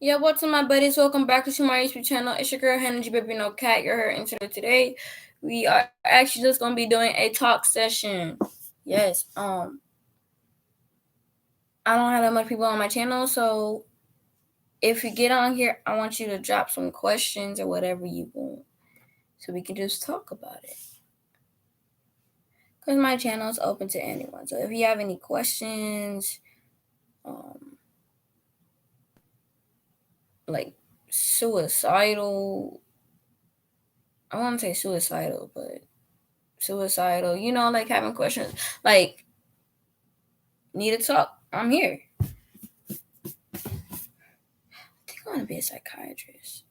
Yeah, what's up, my buddies? Welcome back to my YouTube channel. It's your girl, Hannah G Baby No Cat. You're her, and today we are actually just gonna be doing a talk session. Yes, I don't have that much people on my channel, so if you get on here, I want you to drop some questions or whatever you want, so we can just talk about it. Cause my channel is open to anyone. So if you have any questions, like suicidal, I want to say suicidal, but suicidal, like having questions, like need to talk, I'm here. I think I want to be a psychiatrist.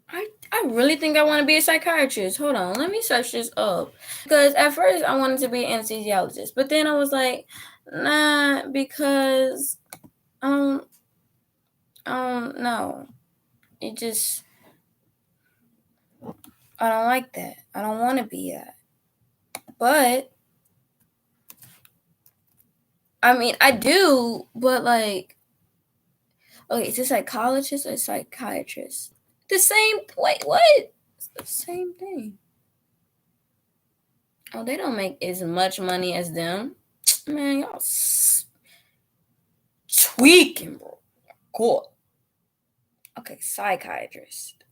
I really think I want to be a psychiatrist. Hold on, let me search this up. Because at first I wanted to be an anesthesiologist, but then I was like, nah, because I don't know. It just, I don't like that. I don't want to be that. But I mean, I do, but like, okay, is it psychologist or psychiatrist? The same. Wait, what? It's the same thing. Oh, they don't make as much money as them. Man, y'all tweaking, bro. Cool. Okay, psychiatrist.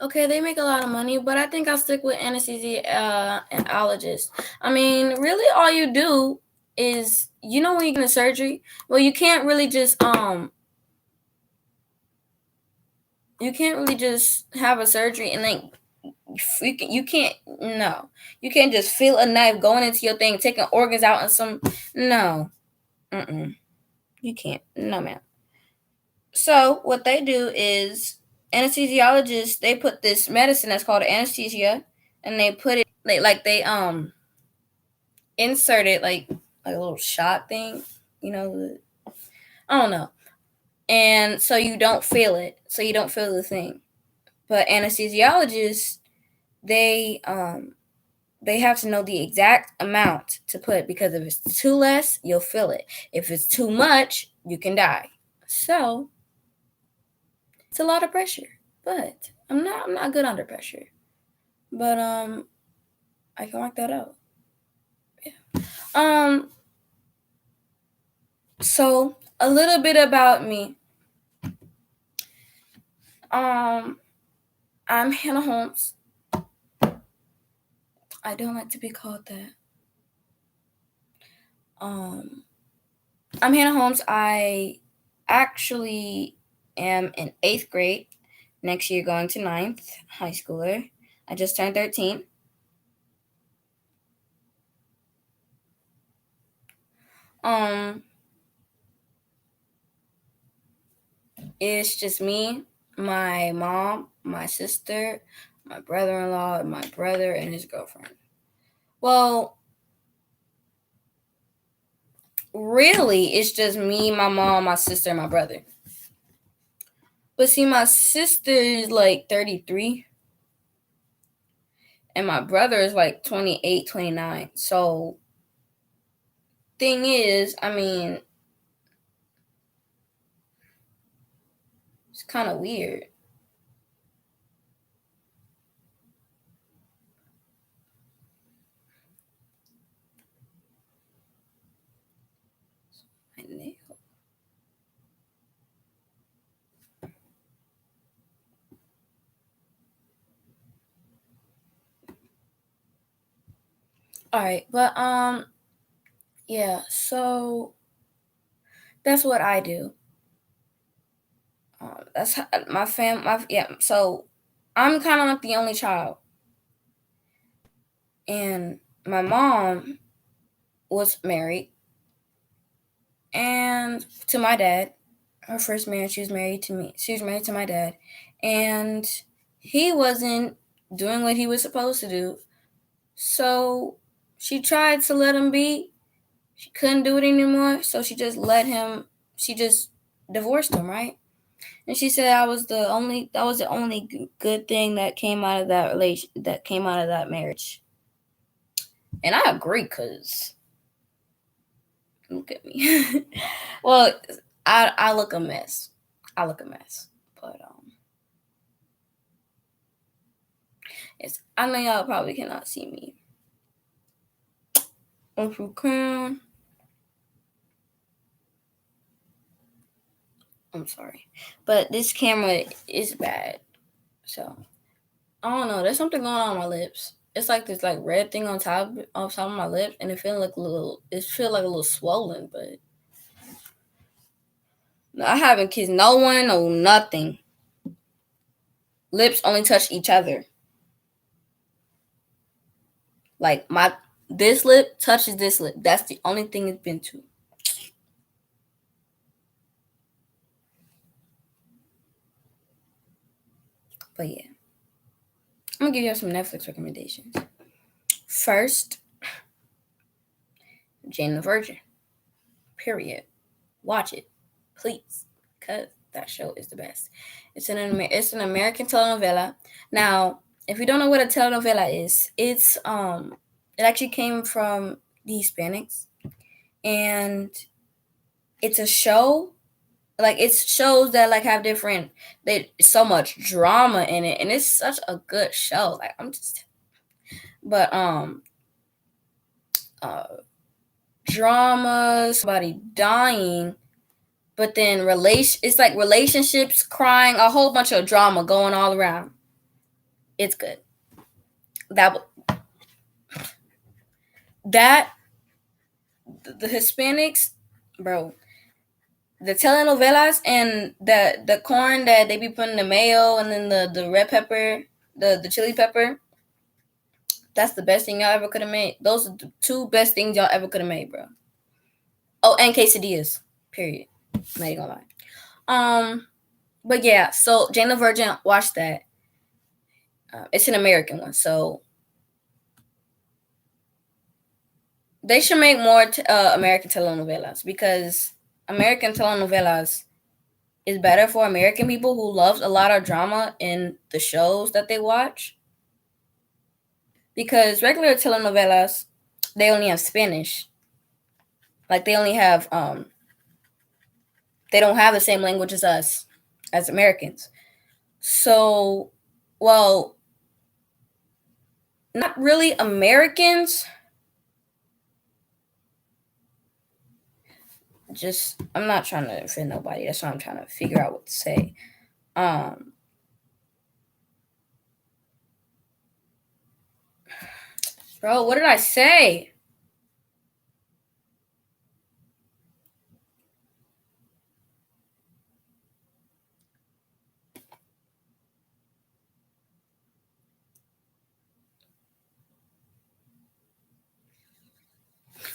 Okay, they make a lot of money, but I think I'll stick with anesthesiologist. I mean, really, all you do is, when you get a surgery, well, you can't really just have a surgery and then you can't just feel a knife going into your thing, taking organs out and some no, you can't, no, ma'am. So what they do is anesthesiologists, they put this medicine that's called anesthesia, and they put it they insert it like a little shot thing, I don't know, and so you don't feel it, so you don't feel the thing. But anesthesiologists, they have to know the exact amount to put, because if it's too less, you'll feel it. If it's too much, you can die. So it's a lot of pressure, but I'm not good under pressure. But I can work that out. Yeah. So a little bit about me. I'm Hannah Holmes. I don't like to be called that. I'm Hannah Holmes. I actually am in 8th grade. Next year going to 9th, high schooler. I just turned 13. It's just me, my mom, my sister, my brother-in-law, my brother, and his girlfriend. Well, really, it's just me, my mom, my sister, and my brother. But see, my sister is like 33. And my brother is like 28, 29. So, thing is, I mean, it's kind of weird. All right, but yeah, so that's what I do. That's how, so I'm kind of like the only child, and my mom was married, and to my dad, her first marriage, she was married to me. She was married to my dad, and he wasn't doing what he was supposed to do. So she tried to let him be. She couldn't do it anymore, so she just divorced him, right? And she said that was the only good thing that came out of that marriage. And I agree, because look at me. Well, I look a mess. I look a mess. But I know y'all probably cannot see me. If you can, I'm sorry, but this camera is bad. So I don't know. There's something going on my lips. It's like this like red thing on top of my lips, and it feel like a little. It feel like a little swollen, but I haven't kissed no one, no nothing. Lips only touch each other. Like this lip touches this lip. That's the only thing it's been to. But yeah, I'm gonna give you some Netflix recommendations. First, Jane the Virgin. Period. Watch it, please, because that show is the best. It's an American telenovela. Now, if you don't know what a telenovela is, it actually came from the Hispanics, and it's a show. Like, it's shows that like have different. There's so much drama in it, and it's such a good show. Like, I'm just, but uh, drama, somebody dying, but then it's like relationships, crying, a whole bunch of drama going all around. It's good. That that the Hispanics, bro, the telenovelas and the corn that they be putting the mayo and then the red pepper, the chili pepper. That's the best thing y'all ever could have made. Those are the two best things y'all ever could have made, bro. Oh, and quesadillas. Period. Not even gonna lie. But yeah, so Jane the Virgin, watch that. It's an American one, so they should make more American telenovelas, because American telenovelas is better for American people who loves a lot of drama in the shows that they watch. Because regular telenovelas, they only have Spanish. Like, they only have they don't have the same language as us, as Americans. So, well, not really Americans. Just, I'm not trying to offend nobody. That's why I'm trying to figure out what to say. Bro, what did I say?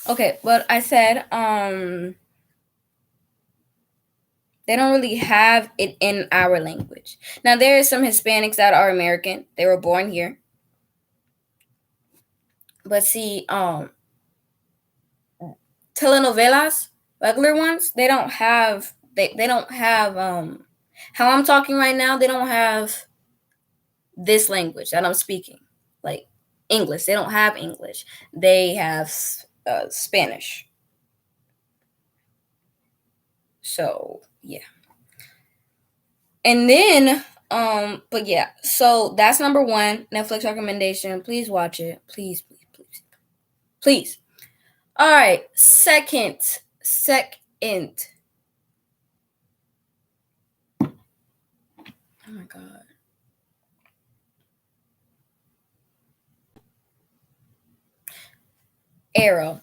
Okay, but I said they don't really have it in our language. Now, there are some Hispanics that are American. They were born here. But see, telenovelas, regular ones, they don't have how I'm talking right now, they don't have this language that I'm speaking. Like English. They don't have English. They have Spanish. So, yeah. And then but yeah, so that's number 1 Netflix recommendation. Please watch it. Please, please, please. Please. All right, second. Oh my god. Arrow.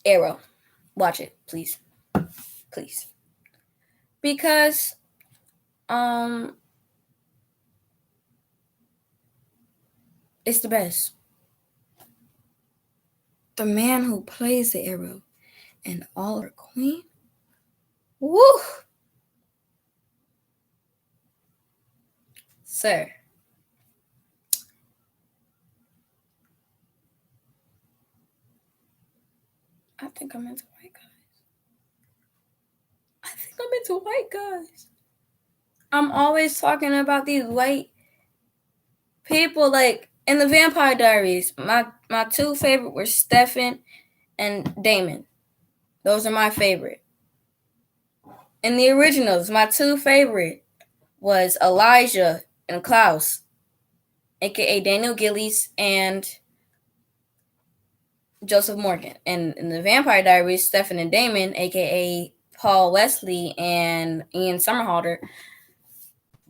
Arrow. Watch it, please. Please. Because it's the best. The man who plays the Arrow and Oliver Queen. Woo! Sir. I think I'm into white guys. I think I'm into white guys. I'm always talking about these white People like in the Vampire Diaries, my two favorite were Stefan and Damon. Those are my favorite. In the originals, my two favorite was Elijah and Klaus, aka Daniel Gillies and Joseph Morgan. And in the Vampire Diaries, Stefan and Damon, aka Paul Wesley and Ian Somerhalder,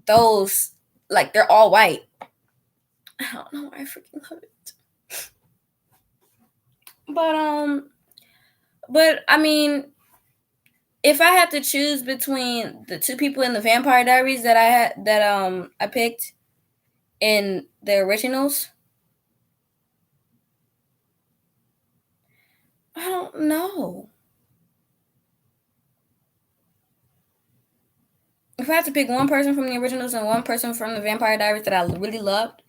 those like they're all white. I don't know why I freaking love it. But I mean, if I had to choose between the two people in the Vampire Diaries that I picked in the originals, I don't know. If I had to pick one person from the originals and one person from the Vampire Diaries that I really loved,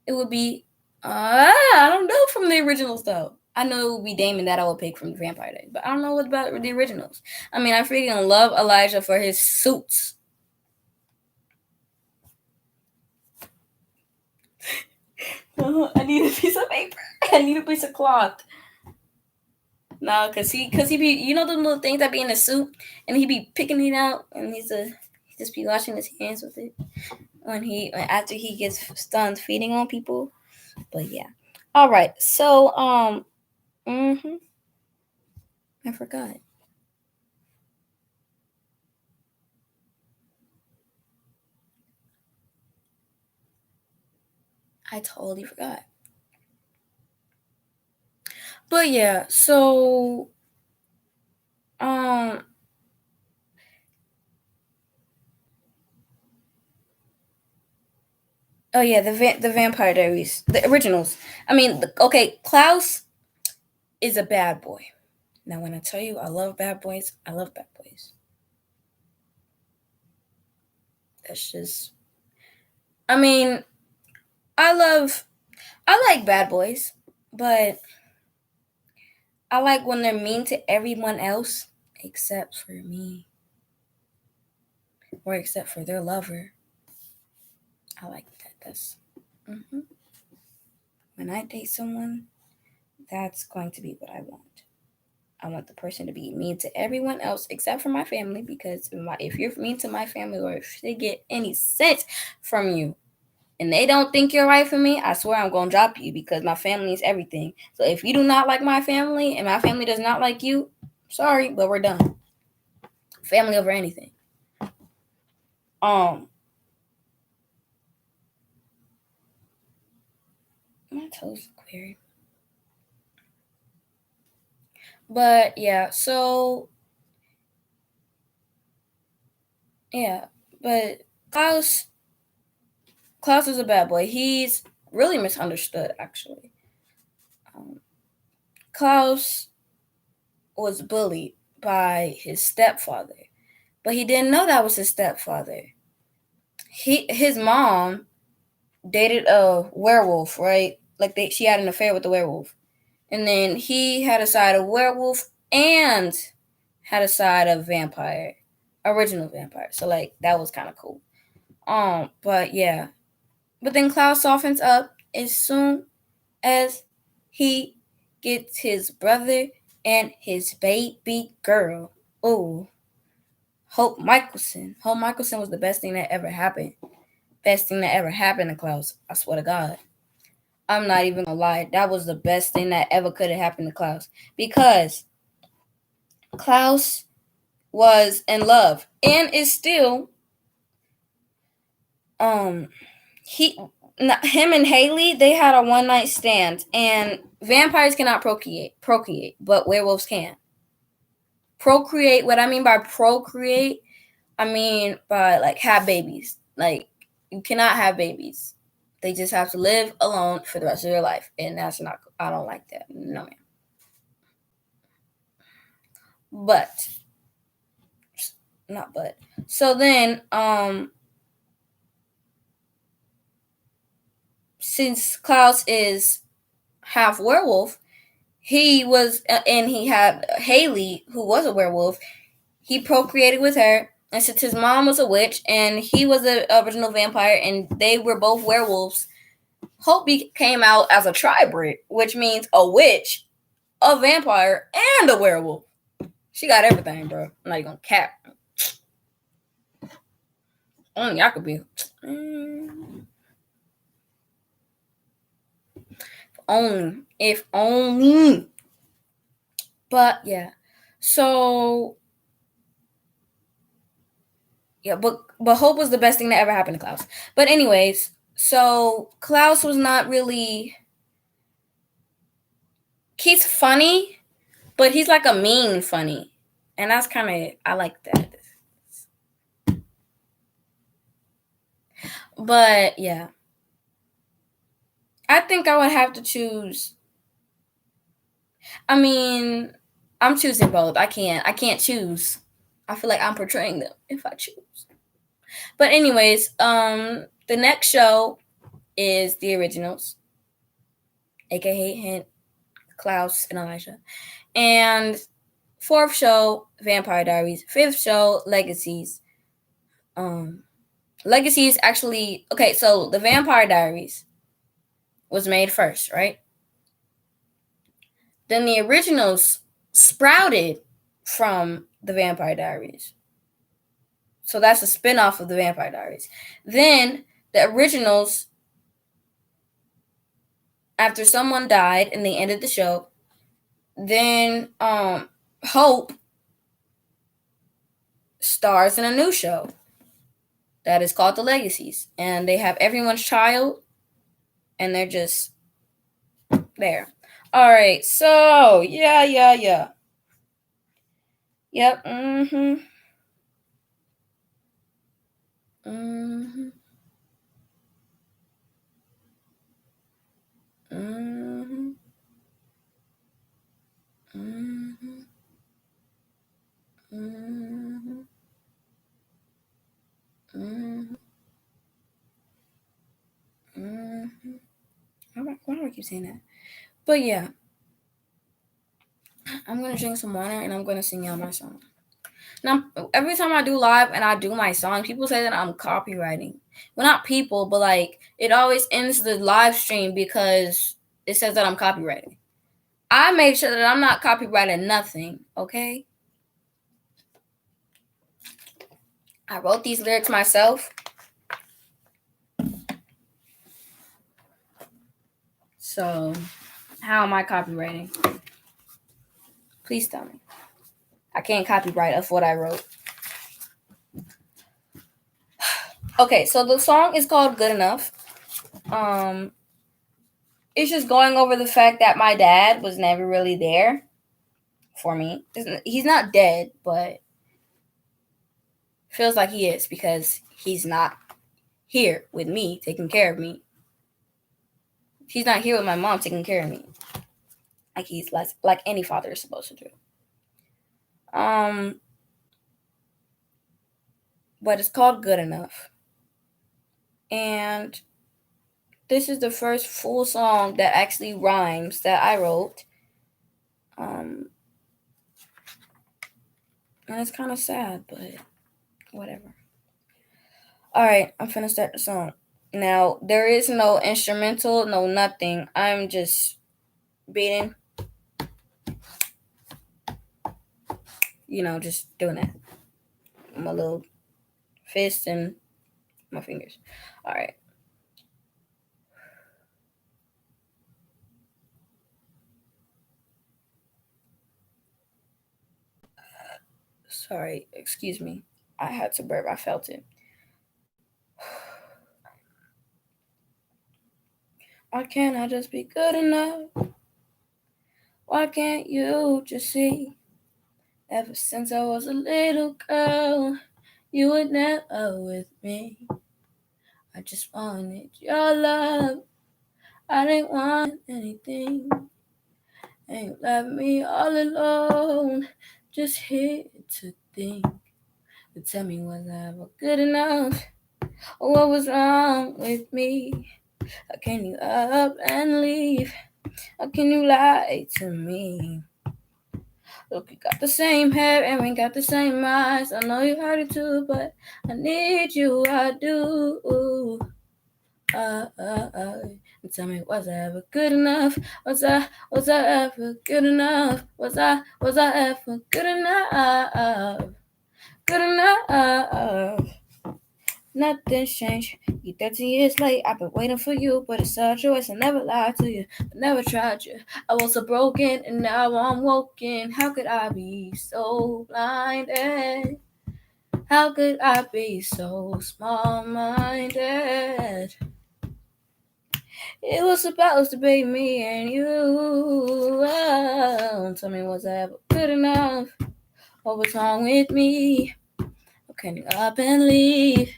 it would be I don't know from the originals though. I know it would be Damon that I would pick from the Vampire Diaries, but I don't know what about the originals. I mean, I freaking love Elijah for his suits. I need a piece of paper. I need a piece of cloth. No, cause he be the little things that be in the suit and he be picking it out and he just be washing his hands with it after he gets done feeding on people. But yeah. All right. So I forgot. I totally forgot. But yeah, so um oh yeah, the Vampire Diaries, the originals. I mean, okay, Klaus is a bad boy. Now, when I tell you I love bad boys, I love bad boys. That's just. I mean, I like bad boys, but I like when they're mean to everyone else except for me or except for their lover. I like that. That's when I date someone, that's going to be what I want. I want the person to be mean to everyone else except for my family because if you're mean to my family or if they get any sense from you and they don't think you're right for me, I swear I'm going to drop you because my family is everything. So if you do not like my family and my family does not like you, sorry, but we're done. Family over anything. My toes look weird. But yeah, so yeah, but Klaus is a bad boy. He's really misunderstood, actually. Klaus was bullied by his stepfather, but he didn't know that was his stepfather. His mom dated a werewolf, right? Like she had an affair with the werewolf, and then he had a side of werewolf and had a side of vampire, original vampire. So like that was kind of cool. But yeah, but then Klaus softens up as soon as he gets his brother and his baby girl. Oh, Hope Michelson. Hope Michelson was the best thing that ever happened. Best thing that ever happened to Klaus. I swear to God. I'm not even gonna lie. That was the best thing that ever could have happened to Klaus. Because Klaus was in love and is still he him and Haley, they had a one night stand, and vampires cannot procreate, but werewolves can. Procreate, what I mean by procreate, I mean by like have babies. Like you cannot have babies. They just have to live alone for the rest of their life. And that's not I don't like that. No man. But not but. So then since Klaus is half werewolf, he was and he had Haley who was a werewolf. He procreated with her, and since his mom was a witch and he was an original vampire and they were both werewolves, Hope came out as a tribrid, which means a witch, a vampire, and a werewolf. She got everything, bro. I'm not even gonna cap. Only I could be. If only. But yeah. So yeah, but Hope was the best thing that ever happened to Klaus. But anyways, so Klaus was not really. He's funny, but he's like a mean funny, and that's kind of I like that. But yeah, I think I would have to choose. I mean, I'm choosing both. I can't choose. I feel like I'm portraying them if I choose. But anyways, the next show is The Originals, aka Hint, Klaus, and Elijah. And fourth show, Vampire Diaries. Fifth show, Legacies. Legacies actually okay, so the Vampire Diaries was made first, right? Then the Originals sprouted from the Vampire Diaries. So that's a spin-off of the Vampire Diaries. Then the Originals, after someone died and they ended the show, then Hope stars in a new show that is called The Legacies. And they have everyone's child, and they're just there. All right, so yeah. Yep. Mm-hmm. Mm-hmm. Mm-hmm. Mm-hmm. Mm-hmm. Mm-hmm. Mm-hmm. Why do I keep saying that? But yeah, I'm gonna drink some water and I'm gonna sing y'all my song. Now, every time I do live and I do my song, people say that I'm copywriting. Well, not people, but like it always ends the live stream because it says that I'm copywriting. I made sure that I'm not copywriting nothing, okay? I wrote these lyrics myself. So, how am I copywriting? Please tell me. I can't copyright of what I wrote. Okay, so the song is called Good Enough. It's just going over the fact that my dad was never really there for me. He's not dead, but feels like he is because he's not here with me taking care of me. He's not here with my mom taking care of me, like he's like any father is supposed to do. But it's called Good Enough, and this is the first full song that actually rhymes that I wrote. And it's kind of sad, but whatever. All right, I'm finna start the song. Now, there is no instrumental, no nothing. I'm just beating, just doing that. My little fist and my fingers. All right. Sorry, excuse me. I had to burp. I felt it. Why can't I just be good enough? Why can't you just see? Ever since I was a little girl, you were never with me. I just wanted your love. I didn't want anything. And you left me all alone, just here to think. But tell me, was I ever good enough? Or what was wrong with me? How can you up and leave? How can you lie to me? Look, you got the same hair and we got the same eyes. I know you heard it too, but I need you, I do. Tell me, was I ever good enough? Was I ever good enough? Was I ever good enough? Good enough. Nothing's changed. You're 13 years late. I've been waiting for you, but it's our choice. I never lied to you, I never tried you. I was so broken, and now I'm woken. How could I be so blinded? How could I be so small-minded? It was supposed to be me and you. Oh, tell me, was I ever good enough? What was wrong with me? How can you up and leave?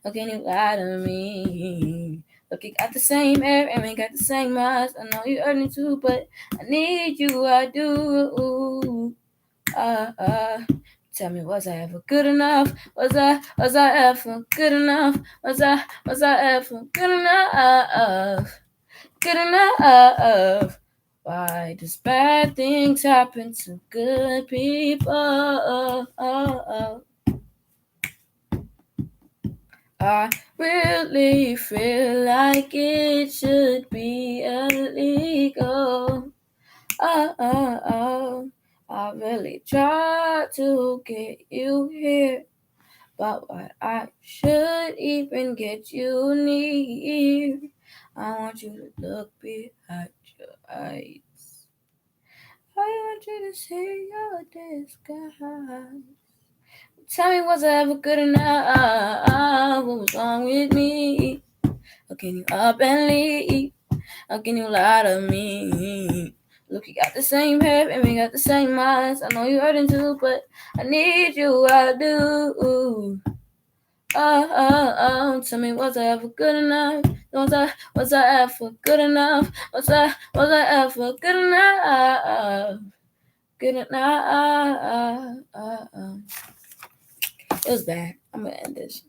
How can you lie to me? Look, you got the same hair and we got the same eyes. I know you hurt me too, but I need you, I do. Tell me, was I ever good enough? Was I ever good enough? Was I ever good enough? Good enough. Why does bad things happen to good people? I really feel like it should be illegal. I really tried to get you here, but what I should even get you near. I want you to look behind your eyes. I want you to see your disguise. Tell me, was I ever good enough? What was wrong with me? How can you up and leave? How can you lie to me? Look, you got the same hair and we got the same eyes. I know you hurting too, but I need you, I do. Tell me, was I ever good enough? Was I ever good enough? Was I ever good enough? Good enough. It was bad. I'm gonna end this.